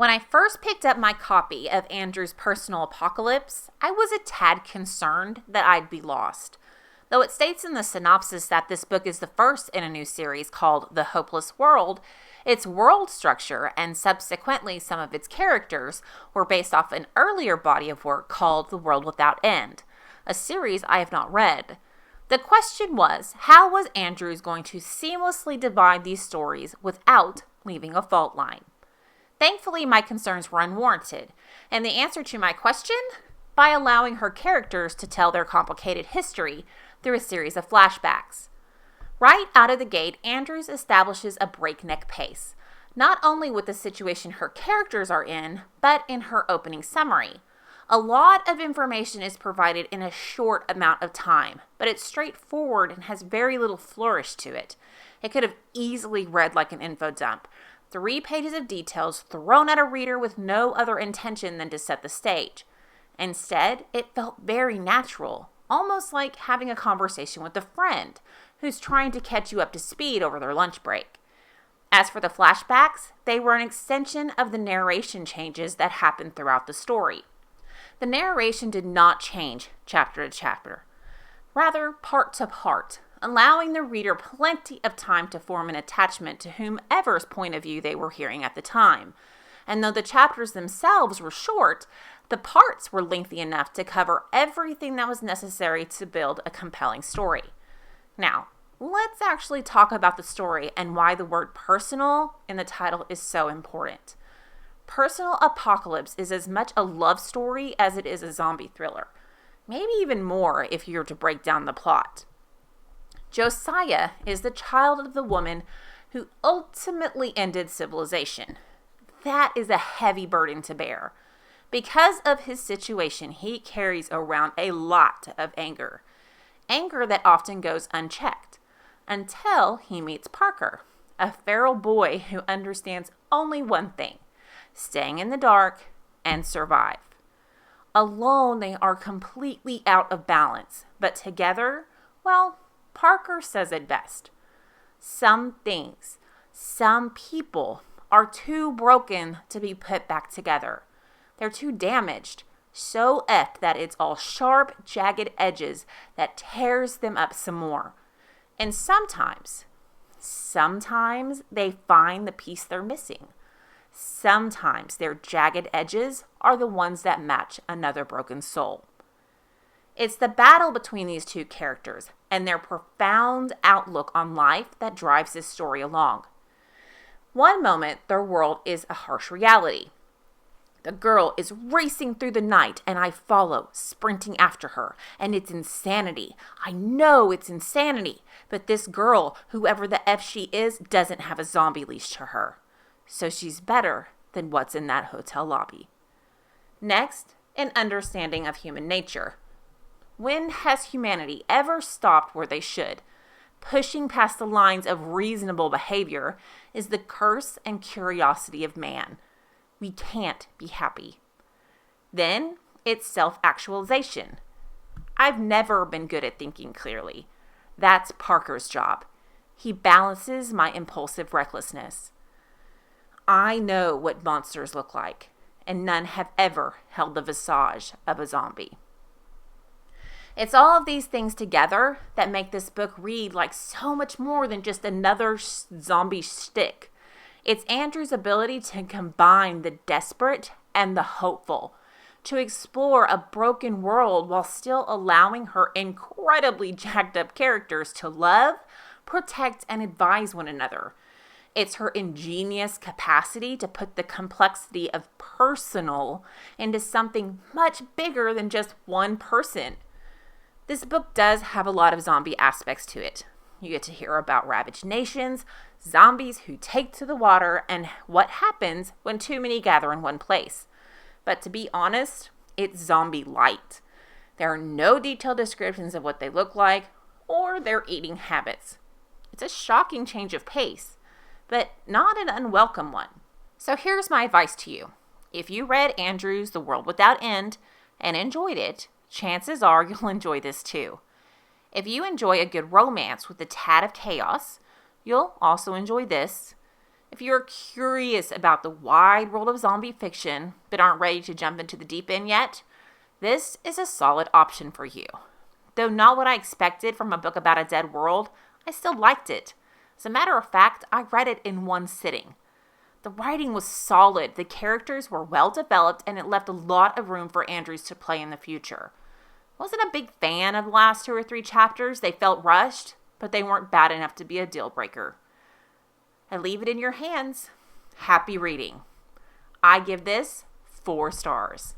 When I first picked up my copy of Andrew's Personal Apocalypse, I was a tad concerned that I'd be lost. Though it states in the synopsis that this book is the first in a new series called The Hopeless World, its world structure and subsequently some of its characters were based off an earlier body of work called The World Without End, a series I have not read. The question was, how was Andrews going to seamlessly divide these stories without leaving a fault line? Thankfully, my concerns were unwarranted, and the answer to my question? By allowing her characters to tell their complicated history through a series of flashbacks. Right out of the gate, Andrews establishes a breakneck pace, not only with the situation her characters are in, but in her opening summary. A lot of information is provided in a short amount of time, but it's straightforward and has very little flourish to it. It could have easily read like an info dump. 3 pages of details thrown at a reader with no other intention than to set the stage. Instead, it felt very natural, almost like having a conversation with a friend who's trying to catch you up to speed over their lunch break. As for the flashbacks, they were an extension of the narration changes that happened throughout the story. The narration did not change chapter to chapter, rather part to part, allowing the reader plenty of time to form an attachment to whomever's point of view they were hearing at the time. And though the chapters themselves were short, the parts were lengthy enough to cover everything that was necessary to build a compelling story. Now, let's actually talk about the story and why the word personal in the title is so important. Personal Apocalypse is as much a love story as it is a zombie thriller. Maybe even more if you were to break down the plot. Josiah is the child of the woman who ultimately ended civilization. That is a heavy burden to bear. Because of his situation, he carries around a lot of anger. Anger that often goes unchecked. Until he meets Parker, a feral boy who understands only one thing: staying in the dark and survive. Alone, they are completely out of balance, but together, well, Parker says it best. Some things, some people are too broken to be put back together. They're too damaged, so effed that it's all sharp, jagged edges that tears them up some more. And sometimes they find the piece they're missing. Sometimes their jagged edges are the ones that match another broken soul. It's the battle between these two characters and their profound outlook on life that drives this story along. One moment, their world is a harsh reality. The girl is racing through the night and I follow, sprinting after her. And it's insanity. I know it's insanity. But this girl, whoever the F she is, doesn't have a zombie leash to her. So she's better than what's in that hotel lobby. Next, an understanding of human nature. When has humanity ever stopped where they should? Pushing past the lines of reasonable behavior is the curse and curiosity of man. We can't be happy. Then, it's self-actualization. I've never been good at thinking clearly. That's Parker's job. He balances my impulsive recklessness. I know what monsters look like, and none have ever held the visage of a zombie. It's all of these things together that make this book read like so much more than just another zombie shtick. It's Andrew's ability to combine the desperate and the hopeful, to explore a broken world while still allowing her incredibly jacked up characters to love, protect, and advise one another. It's her ingenious capacity to put the complexity of personal into something much bigger than just one person. This book does have a lot of zombie aspects to it. You get to hear about ravaged nations, zombies who take to the water, and what happens when too many gather in one place. But to be honest, it's zombie light. There are no detailed descriptions of what they look like or their eating habits. It's a shocking change of pace, but not an unwelcome one. So here's my advice to you. If you read Andrew's The World Without End and enjoyed it, chances are you'll enjoy this too. If you enjoy a good romance with a tad of chaos, you'll also enjoy this. If you're curious about the wide world of zombie fiction but aren't ready to jump into the deep end yet, this is a solid option for you. Though not what I expected from a book about a dead world, I still liked it. As a matter of fact, I read it in one sitting. The writing was solid, the characters were well developed, and it left a lot of room for Andrews to play in the future. I wasn't a big fan of the last 2 or 3 chapters. They felt rushed, but they weren't bad enough to be a deal breaker. I leave it in your hands. Happy reading. I give this 4 stars.